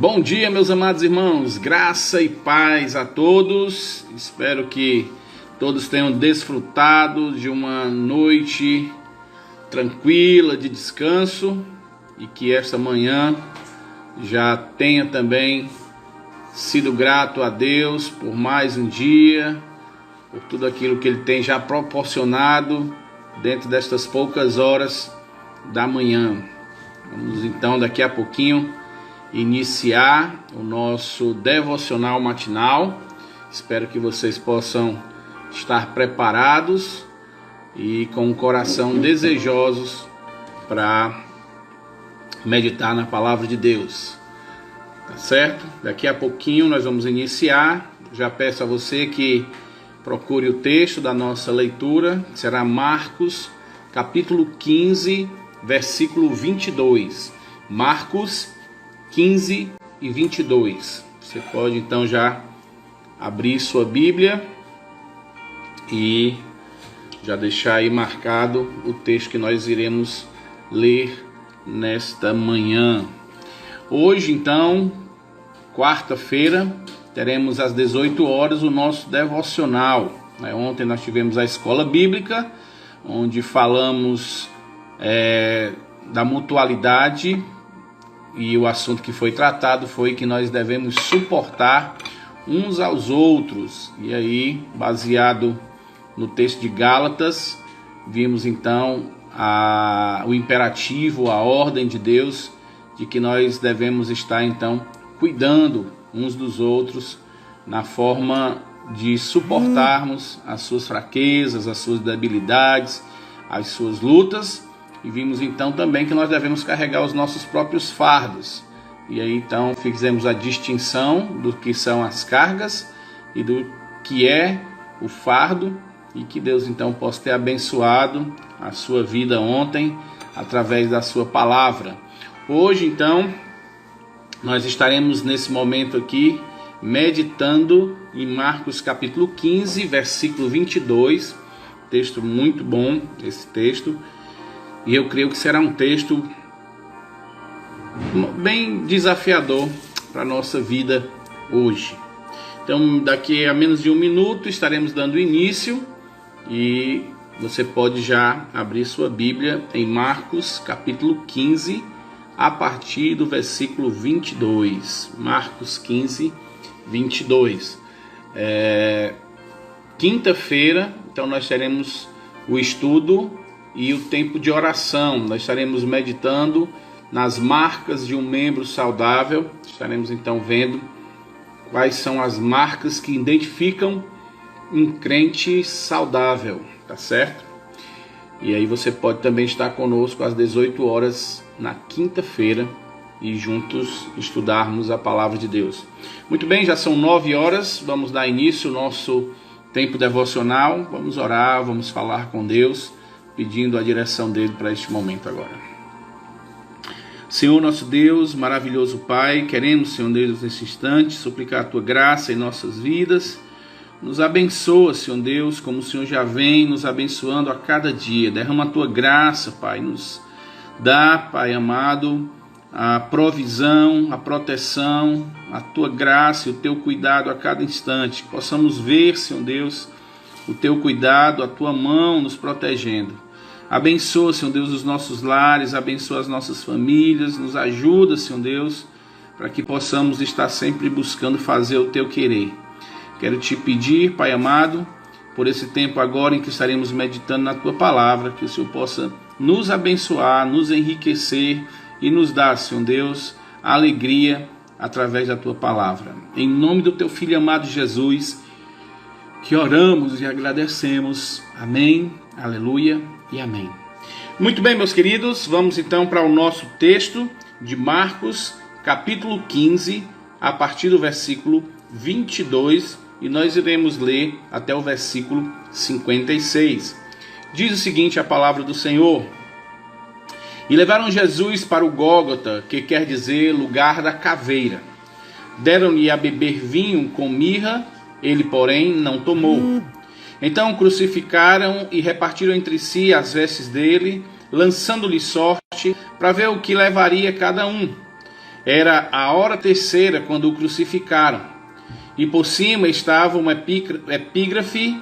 Bom dia, meus amados irmãos, graça e paz a todos. Espero que todos tenham desfrutado de uma noite tranquila de descanso e que esta manhã já tenha também sido grato a Deus por mais um dia, por tudo aquilo que Ele tem já proporcionado dentro destas poucas horas da manhã. Vamos então daqui a pouquinho iniciar o nosso devocional matinal. Espero que vocês possam estar preparados e com o coração desejosos para meditar na palavra de Deus. Tá certo? Daqui a pouquinho nós vamos iniciar. Já peço a você que procure o texto da nossa leitura, que será Marcos, capítulo 15, versículo 22. Marcos 15 e 22. Você pode então já abrir sua Bíblia e já deixar aí marcado o texto que nós iremos ler nesta manhã. Hoje então, quarta-feira, teremos às 18 horas o nosso devocional. Ontem nós tivemos a escola bíblica, onde falamos da mutualidade. E o assunto que foi tratado foi que nós devemos suportar uns aos outros. E aí, baseado no texto de Gálatas, vimos então o imperativo, a ordem de Deus, de que nós devemos estar então cuidando uns dos outros na forma de suportarmos as suas fraquezas, as suas debilidades, as suas lutas. E vimos então também que nós devemos carregar os nossos próprios fardos. E aí então fizemos a distinção do que são as cargas e do que é o fardo. E que Deus então possa ter abençoado a sua vida ontem através da sua palavra. Hoje então nós estaremos nesse momento aqui meditando em Marcos capítulo 15, versículo 22. Texto muito bom esse texto. E eu creio que será um texto bem desafiador para a nossa vida hoje. Então, daqui a menos de um minuto estaremos dando início e você pode já abrir sua Bíblia em Marcos, capítulo 15, a partir do versículo 22. Marcos 15, 22. Quinta-feira, então nós teremos o estudo e o tempo de oração. Nós estaremos meditando nas marcas de um membro saudável. Estaremos então vendo quais são as marcas que identificam um crente saudável, tá certo? E aí você pode também estar conosco às 18 horas na quinta-feira e juntos estudarmos a palavra de Deus. Muito bem, já são 9 horas, vamos dar início ao nosso tempo devocional. Vamos orar, vamos falar com Deus, pedindo a direção dele para este momento agora. Senhor nosso Deus, maravilhoso Pai, queremos, Senhor Deus, nesse instante, suplicar a Tua graça em nossas vidas. Nos abençoa, Senhor Deus, como o Senhor já vem nos abençoando a cada dia. Derrama a Tua graça, Pai, nos dá, Pai amado, a provisão, a proteção, a Tua graça e o Teu cuidado a cada instante. Que possamos ver, Senhor Deus, o Teu cuidado, a Tua mão nos protegendo. Abençoa, Senhor Deus, os nossos lares, abençoa as nossas famílias, nos ajuda, Senhor Deus, para que possamos estar sempre buscando fazer o Teu querer. Quero Te pedir, Pai amado, por esse tempo agora em que estaremos meditando na Tua palavra, que o Senhor possa nos abençoar, nos enriquecer e nos dar, Senhor Deus, a alegria através da Tua palavra. Em nome do Teu Filho amado Jesus, que oramos e agradecemos. Amém, aleluia e amém. Muito bem, meus queridos, vamos então para o nosso texto de Marcos, capítulo 15, a partir do versículo 22, e nós iremos ler até o versículo 56. Diz o seguinte a palavra do Senhor: E levaram Jesus para o Gólgota, que quer dizer lugar da caveira. Deram-lhe a beber vinho com mirra, ele, porém, não tomou. Então crucificaram e repartiram entre si as vestes dele, lançando-lhe sorte para ver o que levaria cada um. Era a hora terceira quando o crucificaram, e por cima estava uma epígrafe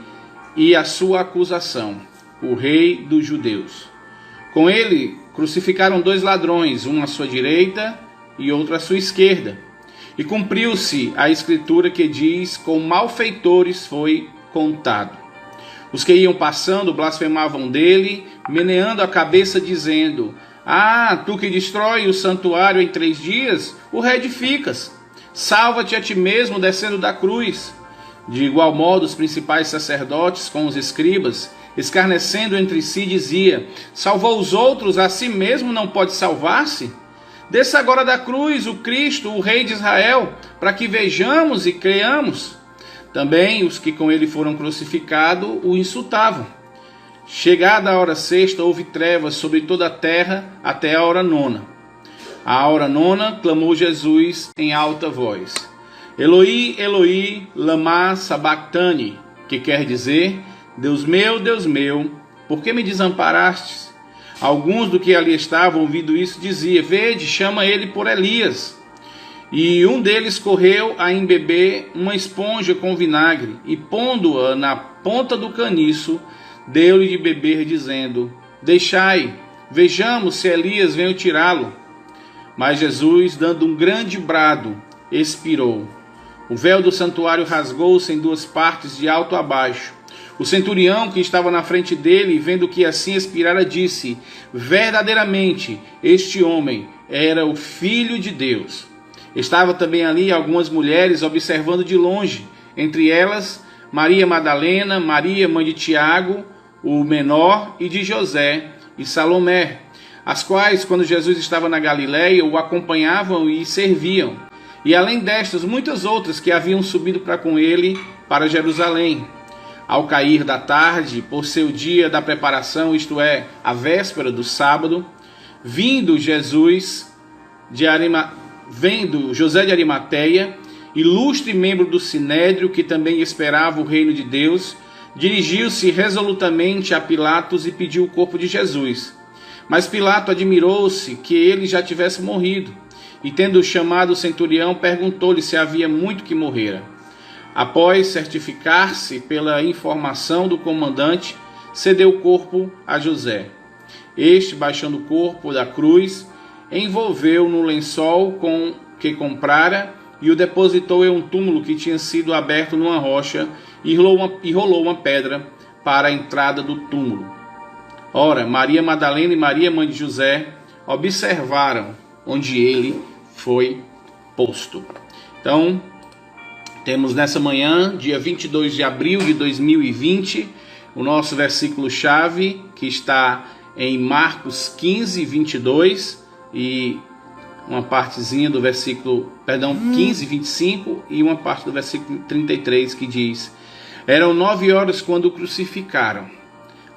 e a sua acusação: o Rei dos Judeus. Com ele crucificaram 2 ladrões, um à sua direita e outro à sua esquerda. E cumpriu-se a escritura que diz: com malfeitores foi contado. Os que iam passando blasfemavam dele, meneando a cabeça, dizendo: ah, tu que destrói o santuário em 3 dias, o reedificas. Salva-te a ti mesmo descendo da cruz. De igual modo, os principais sacerdotes com os escribas, escarnecendo entre si, dizia: salvou os outros, a si mesmo não pode salvar-se? Desça agora da cruz o Cristo, o Rei de Israel, para que vejamos e creamos. Também os que com ele foram crucificados o insultavam. Chegada a hora sexta, houve trevas sobre toda a terra até a hora nona. À hora nona, clamou Jesus em alta voz: Eloi, Eloi, lama sabachthani, que quer dizer: Deus meu, por que me desamparastes? Alguns do que ali estavam, ouvindo isso, dizia: vede, chama ele por Elias. E um deles correu a embeber uma esponja com vinagre, e pondo-a na ponta do caniço, deu-lhe de beber, dizendo: deixai, vejamos se Elias veio tirá-lo. Mas Jesus, dando um grande brado, expirou. O véu do santuário rasgou-se em 2 partes, de alto a baixo. O centurião que estava na frente dele, vendo que assim expirara, disse: verdadeiramente, este homem era o Filho de Deus. Estava também ali algumas mulheres observando de longe, entre elas Maria Madalena, Maria, mãe de Tiago, o menor, e de José, e Salomé, as quais, quando Jesus estava na Galiléia, o acompanhavam e serviam. E além destas, muitas outras que haviam subido para com ele para Jerusalém. Ao cair da tarde, por ser o dia da preparação, isto é, a véspera do sábado, vendo José de Arimateia, ilustre membro do Sinédrio, que também esperava o reino de Deus, dirigiu-se resolutamente a Pilatos e pediu o corpo de Jesus. Mas Pilato admirou-se que ele já tivesse morrido, e tendo chamado o centurião, perguntou-lhe se havia muito que morrera. Após certificar-se pela informação do comandante, cedeu o corpo a José. Este, baixando o corpo da cruz, envolveu no lençol que comprara e o depositou em um túmulo que tinha sido aberto numa rocha, e rolou uma pedra para a entrada do túmulo. Ora, Maria Madalena e Maria, mãe de José, observaram onde ele foi posto. Então, temos nessa manhã, dia 22 de abril de 2020, o nosso versículo-chave, que está em Marcos 15, 22, e uma partezinha do versículo, 15, 25, e uma parte do versículo 33, que diz: eram 9 horas quando o crucificaram.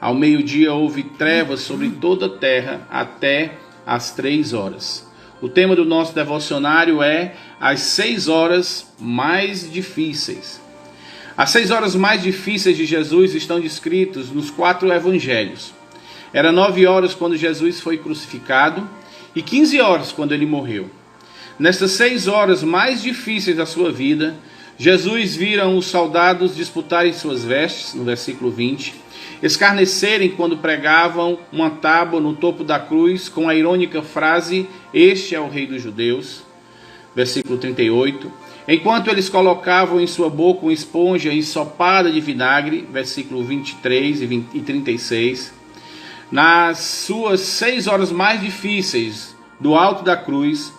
Ao meio-dia houve trevas sobre toda a terra até às 3 horas. O tema do nosso devocionário é as 6 horas mais difíceis. As 6 horas mais difíceis de Jesus estão descritas nos 4 evangelhos. Era 9 horas quando Jesus foi crucificado e 15 horas quando ele morreu. Nestas 6 horas mais difíceis da sua vida, Jesus viram os soldados disputarem suas vestes, no versículo 20, escarnecerem quando pregavam uma tábua no topo da cruz com a irônica frase: este é o Rei dos Judeus, versículo 38, enquanto eles colocavam em sua boca uma esponja ensopada de vinagre, versículo 23 e 36, nas suas 6 horas mais difíceis, do alto da cruz,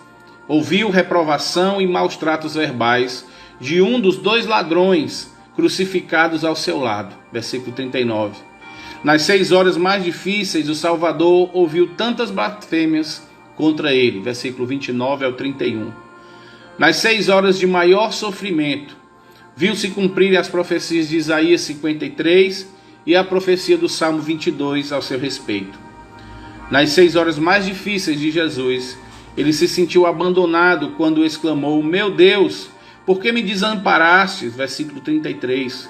ouviu reprovação e maus tratos verbais de um dos 2 ladrões crucificados ao seu lado, versículo 39. Nas 6 horas mais difíceis, o Salvador ouviu tantas blasfêmias contra ele, versículo 29 ao 31. Nas 6 horas de maior sofrimento, viu-se cumprir as profecias de Isaías 53 e a profecia do Salmo 22 ao seu respeito. Nas 6 horas mais difíceis de Jesus, ele se sentiu abandonado quando exclamou: meu Deus, por que me desamparaste? Versículo 33.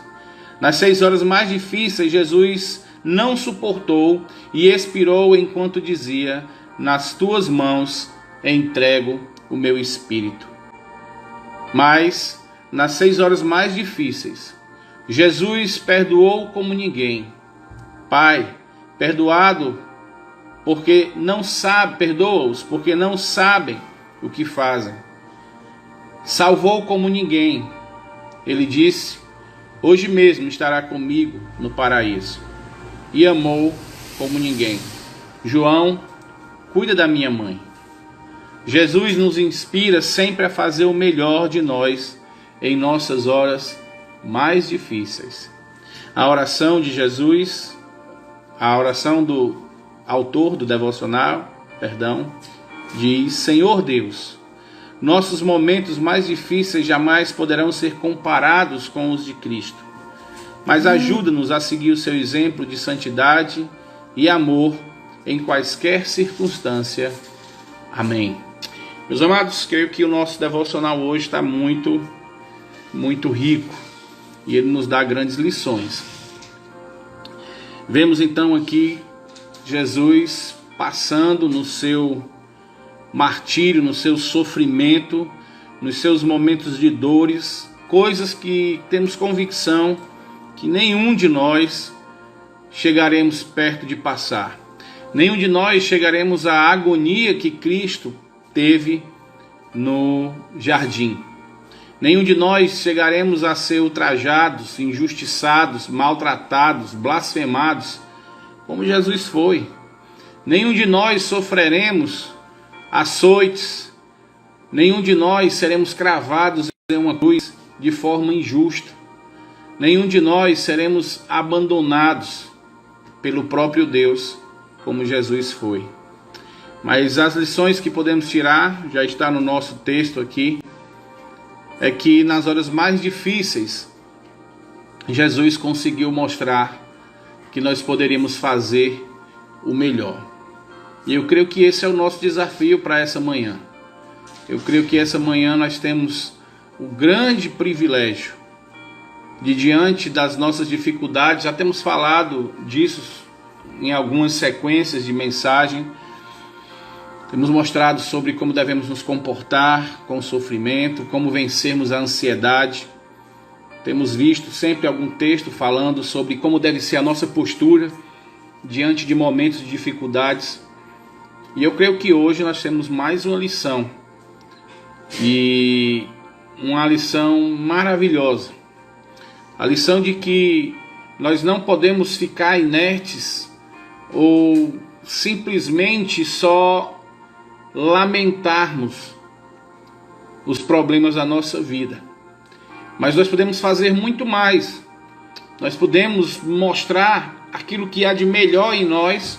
Nas 6 horas mais difíceis, Jesus não suportou e expirou enquanto dizia: nas tuas mãos entrego o meu espírito. Mas, nas 6 horas mais difíceis, Jesus perdoou como ninguém. Pai, perdoa-os porque não sabem o que fazem. Salvou como ninguém. Ele disse: hoje mesmo estará comigo no paraíso. E amou como ninguém. João, cuida da minha mãe. Jesus nos inspira sempre a fazer o melhor de nós em nossas horas mais difíceis. A oração de Jesus, a oração do autor do devocional, diz: Senhor Deus, nossos momentos mais difíceis jamais poderão ser comparados com os de Cristo, mas ajuda-nos a seguir o seu exemplo de santidade e amor em quaisquer circunstância. Amém. Meus amados, creio que o nosso devocional hoje está muito rico e ele nos dá grandes lições. Vemos então aqui Jesus passando no seu martírio, no seu sofrimento, nos seus momentos de dores, coisas que temos convicção que nenhum de nós chegaremos perto de passar. Nenhum de nós chegaremos à agonia que Cristo teve no jardim. Nenhum de nós chegaremos a ser ultrajados, injustiçados, maltratados, blasfemados, como Jesus foi. Nenhum de nós sofreremos açoites. Nenhum de nós seremos cravados em uma cruz de forma injusta. Nenhum de nós seremos abandonados pelo próprio Deus, como Jesus foi. Mas as lições que podemos tirar, já está no nosso texto aqui, é que nas horas mais difíceis, Jesus conseguiu mostrar que nós poderíamos fazer o melhor. E eu creio que esse é o nosso desafio para essa manhã. Eu creio que essa manhã nós temos o grande privilégio de, diante das nossas dificuldades, já temos falado disso em algumas sequências de mensagem, temos mostrado sobre como devemos nos comportar com o sofrimento, como vencermos a ansiedade. Temos visto sempre algum texto falando sobre como deve ser a nossa postura diante de momentos de dificuldades. E eu creio que hoje nós temos mais uma lição, e uma lição maravilhosa. A lição de que nós não podemos ficar inertes ou simplesmente só lamentarmos os problemas da nossa vida. Mas nós podemos fazer muito mais. Nós podemos mostrar aquilo que há de melhor em nós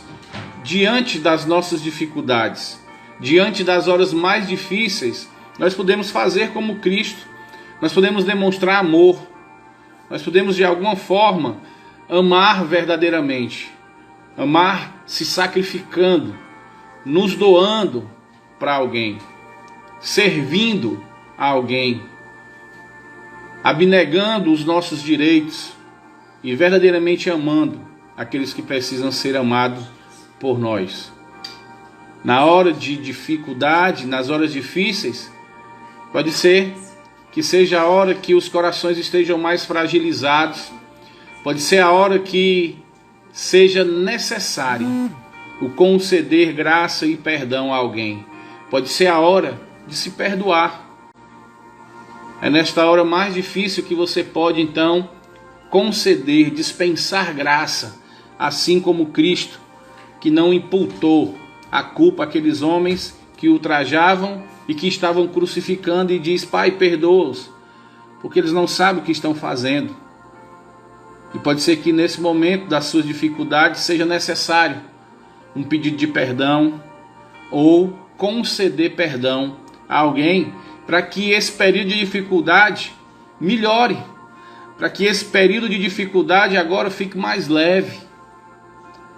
diante das nossas dificuldades. Diante das horas mais difíceis, nós podemos fazer como Cristo. Nós podemos demonstrar amor. Nós podemos de alguma forma amar verdadeiramente. Amar se sacrificando, nos doando para alguém, servindo a alguém, abnegando os nossos direitos e verdadeiramente amando aqueles que precisam ser amados por nós. Na hora de dificuldade, nas horas difíceis, pode ser que seja a hora que os corações estejam mais fragilizados, pode ser a hora que seja necessário o conceder graça e perdão a alguém. Pode ser a hora de se perdoar. É nesta hora mais difícil que você pode então conceder, dispensar graça, assim como Cristo, que não imputou a culpa àqueles homens que ultrajavam e que estavam crucificando, e diz: Pai, perdoa-os, porque eles não sabem o que estão fazendo. E pode ser que nesse momento das suas dificuldades seja necessário um pedido de perdão ou conceder perdão a alguém, para que esse período de dificuldade melhore, para que esse período de dificuldade agora fique mais leve.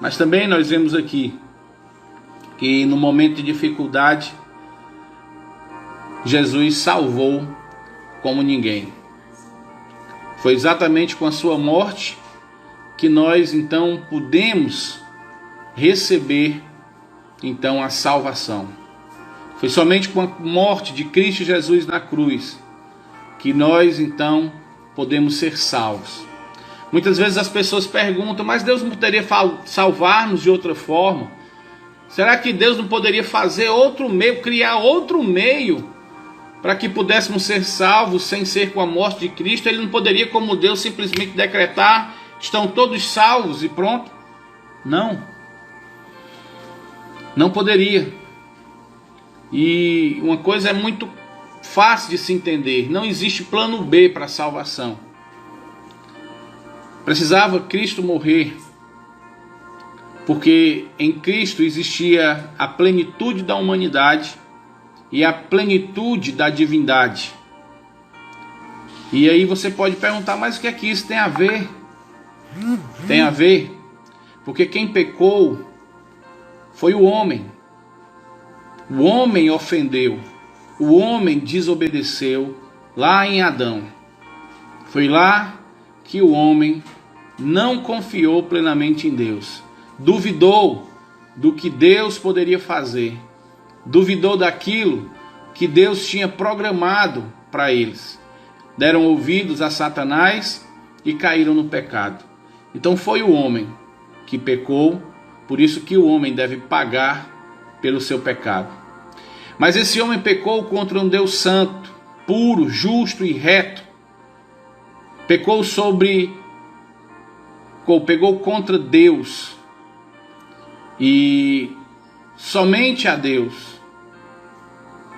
Mas também nós vemos aqui que no momento de dificuldade, Jesus salvou como ninguém. Foi exatamente com a sua morte que nós então pudemos receber então a salvação. Foi somente com a morte de Cristo Jesus na cruz que nós então podemos ser salvos. Muitas vezes as pessoas perguntam, mas Deus não poderia salvar-nos de outra forma? Será que Deus não poderia fazer outro meio, criar outro meio para que pudéssemos ser salvos sem ser com a morte de Cristo? Ele não poderia, como Deus, simplesmente decretar, estão todos salvos e pronto? Não. Não poderia. E uma coisa é muito fácil de se entender: não existe plano B para a salvação. Precisava Cristo morrer, porque em Cristo existia a plenitude da humanidade e a plenitude da divindade. E aí você pode perguntar, mas o que é que isso tem a ver? Tem a ver, porque quem pecou foi o homem. O homem ofendeu, o homem desobedeceu lá em Adão. Foi lá que o homem não confiou plenamente em Deus. Duvidou do que Deus poderia fazer. Duvidou daquilo que Deus tinha programado para eles. Deram ouvidos a Satanás e caíram no pecado. Então foi o homem que pecou, por isso que o homem deve pagar pelo seu pecado. Mas esse homem pecou contra um Deus santo, puro, justo e reto. Pecou contra Deus. E somente a Deus,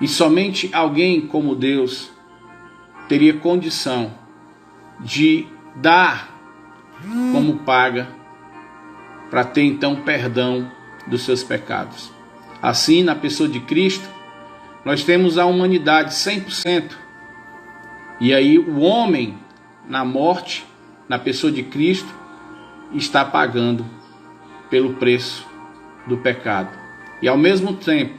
e somente alguém como Deus, teria condição de dar como paga para ter então perdão dos seus pecados. Assim, na pessoa de Cristo, nós temos a humanidade 100%. E aí o homem, na morte, na pessoa de Cristo, está pagando pelo preço do pecado. E ao mesmo tempo,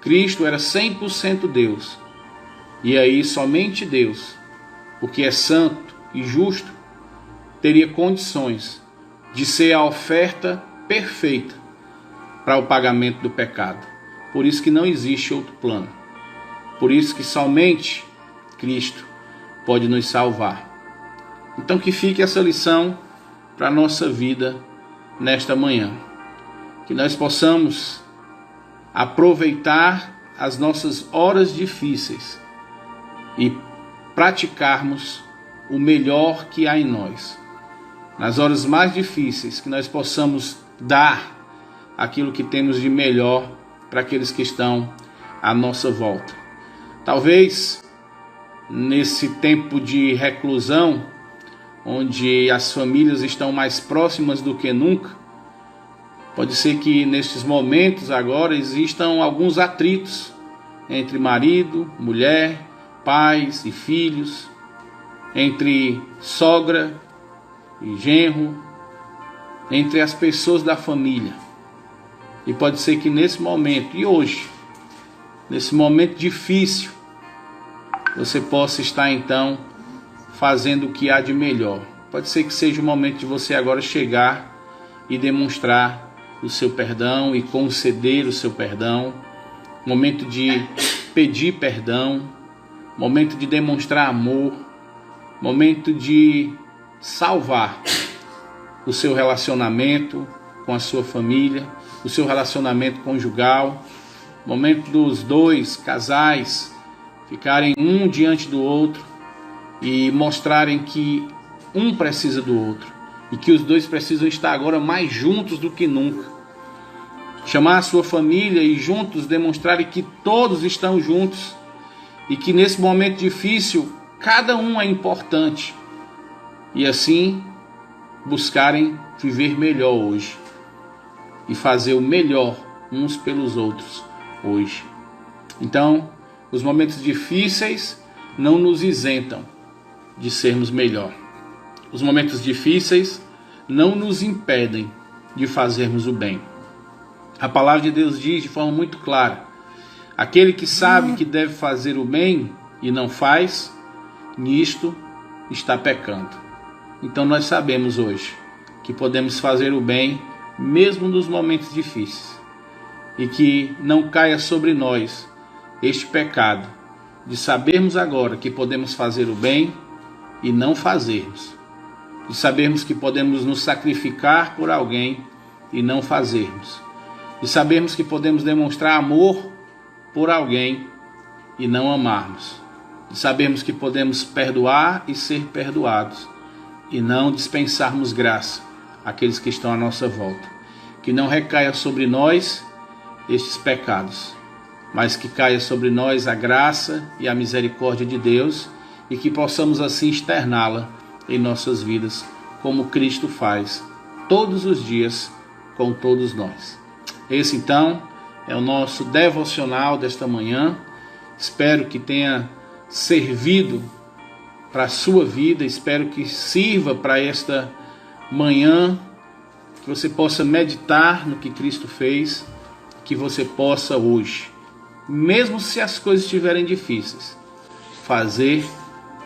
Cristo era 100% Deus. E aí somente Deus, porque é santo e justo, teria condições de ser a oferta perfeita para o pagamento do pecado. Por isso que não existe outro plano. Por isso que somente Cristo pode nos salvar. Então que fique essa lição para a nossa vida nesta manhã. Que nós possamos aproveitar as nossas horas difíceis e praticarmos o melhor que há em nós. Nas horas mais difíceis, que nós possamos dar aquilo que temos de melhor para aqueles que estão à nossa volta. Talvez nesse tempo de reclusão, onde as famílias estão mais próximas do que nunca, pode ser que nestes momentos agora existam alguns atritos entre marido, mulher, pais e filhos, entre sogra e genro, entre as pessoas da família. E pode ser que nesse momento, e hoje, nesse momento difícil, você possa estar então fazendo o que há de melhor. Pode ser que seja o momento de você agora chegar e demonstrar o seu perdão e conceder o seu perdão. Momento de pedir perdão. Momento de demonstrar amor. Momento de salvar o seu relacionamento com a sua família, o seu relacionamento conjugal. Momento dos dois casais ficarem um diante do outro e mostrarem que um precisa do outro e que os dois precisam estar agora mais juntos do que nunca. Chamar a sua família e juntos demonstrarem que todos estão juntos e que nesse momento difícil cada um é importante, e assim buscarem viver melhor hoje e fazer o melhor uns pelos outros hoje. Então, os momentos difíceis não nos isentam de sermos melhor. Os momentos difíceis não nos impedem de fazermos o bem. A palavra de Deus diz de forma muito clara: aquele que sabe que deve fazer o bem e não faz, nisto está pecando. Então nós sabemos hoje que podemos fazer o bem mesmo nos momentos difíceis, e que não caia sobre nós este pecado de sabermos agora que podemos fazer o bem e não fazermos, de sabermos que podemos nos sacrificar por alguém e não fazermos, de sabermos que podemos demonstrar amor por alguém e não amarmos, de sabermos que podemos perdoar e ser perdoados e não dispensarmos graça àqueles que estão à nossa volta. Que não recaia sobre nós estes pecados, mas que caia sobre nós a graça e a misericórdia de Deus e que possamos assim externá-la em nossas vidas, como Cristo faz todos os dias com todos nós. Esse então é o nosso devocional desta manhã. Espero que tenha servido para a sua vida, espero que sirva para esta manhã, que você possa meditar no que Cristo fez, que você possa hoje, mesmo se as coisas estiverem difíceis, fazer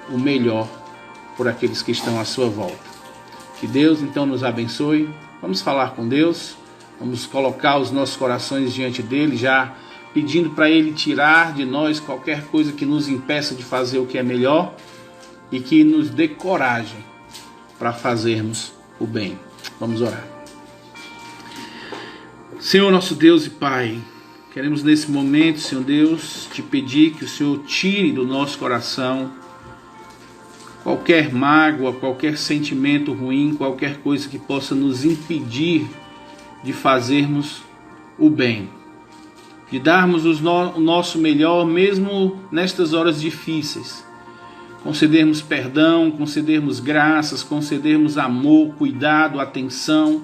o melhor por aqueles que estão à sua volta. Que Deus então nos abençoe. Vamos falar com Deus, vamos colocar os nossos corações diante dele, já pedindo para ele tirar de nós qualquer coisa que nos impeça de fazer o que é melhor e que nos dê coragem para fazermos o bem. Vamos orar. Senhor nosso Deus e Pai, queremos nesse momento, Senhor Deus, te pedir que o Senhor tire do nosso coração qualquer mágoa, qualquer sentimento ruim, qualquer coisa que possa nos impedir de fazermos o bem, de darmos o nosso melhor mesmo nestas horas difíceis, concedermos perdão, concedermos graças, concedermos amor, cuidado, atenção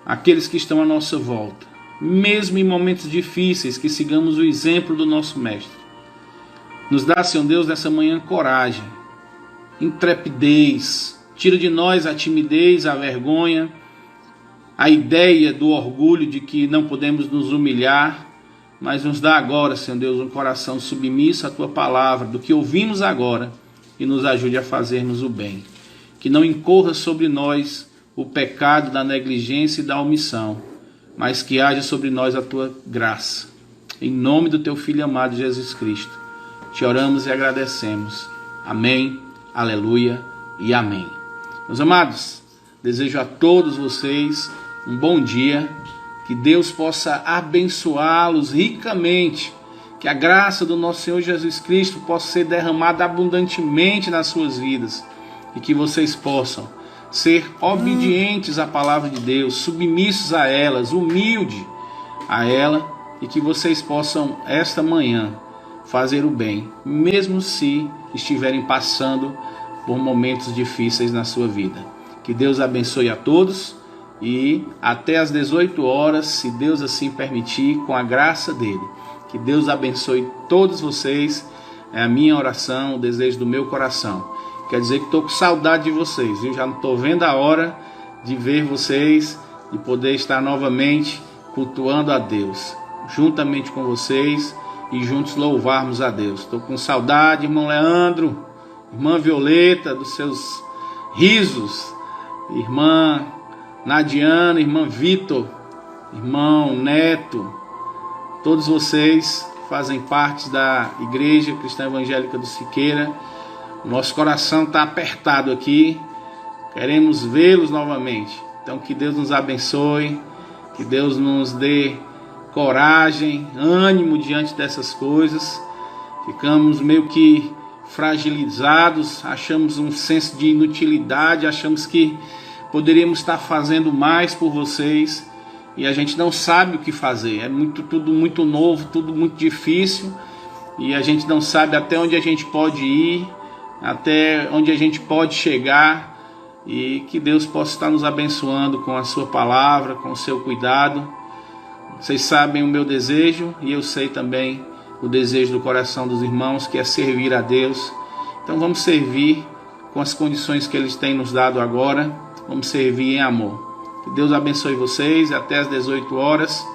àqueles que estão à nossa volta, mesmo em momentos difíceis, que sigamos o exemplo do nosso Mestre. Nos dá, Senhor Deus, nessa manhã coragem, intrepidez, tira de nós a timidez, a vergonha, a ideia do orgulho de que não podemos nos humilhar, mas nos dá agora, Senhor Deus, um coração submisso à Tua palavra, do que ouvimos agora, e nos ajude a fazermos o bem. Que não incorra sobre nós o pecado da negligência e da omissão, mas que haja sobre nós a Tua graça. Em nome do Teu Filho amado Jesus Cristo, te oramos e agradecemos. Amém, aleluia e amém. Meus amados, desejo a todos vocês um bom dia, que Deus possa abençoá-los ricamente, que a graça do nosso Senhor Jesus Cristo possa ser derramada abundantemente nas suas vidas e que vocês possam ser obedientes à palavra de Deus, submissos a elas, humildes a ela, e que vocês possam esta manhã fazer o bem, mesmo se estiverem passando por momentos difíceis na sua vida. Que Deus abençoe a todos e até às 18 horas, se Deus assim permitir, com a graça dele. Que Deus abençoe todos vocês, é a minha oração, o desejo do meu coração. Quer dizer que estou com saudade de vocês, viu? Já não estou vendo a hora de ver vocês e poder estar novamente cultuando a Deus, juntamente com vocês e juntos louvarmos a Deus. Estou com saudade, irmão Leandro, irmã Violeta, dos seus risos, irmã Nadiana, irmã Vitor, irmão Neto, todos vocês fazem parte da Igreja Cristã Evangélica do Siqueira. O nosso coração está apertado aqui, queremos vê-los novamente. Então que Deus nos abençoe, que Deus nos dê coragem, ânimo diante dessas coisas. Ficamos meio que fragilizados, achamos um senso de inutilidade, achamos que poderíamos estar fazendo mais por vocês e a gente não sabe o que fazer. É tudo muito novo, tudo muito difícil e a gente não sabe até onde a gente pode ir, até onde a gente pode chegar, e que Deus possa estar nos abençoando com a sua palavra, com o seu cuidado. Vocês sabem o meu desejo e eu sei também o desejo do coração dos irmãos, que é servir a Deus. Então vamos servir com as condições que eles têm nos dado agora, vamos servir em amor. Que Deus abençoe vocês, até às 18 horas,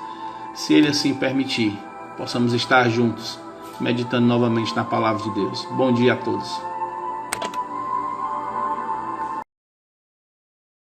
se Ele assim permitir, possamos estar juntos, meditando novamente na palavra de Deus. Bom dia a todos.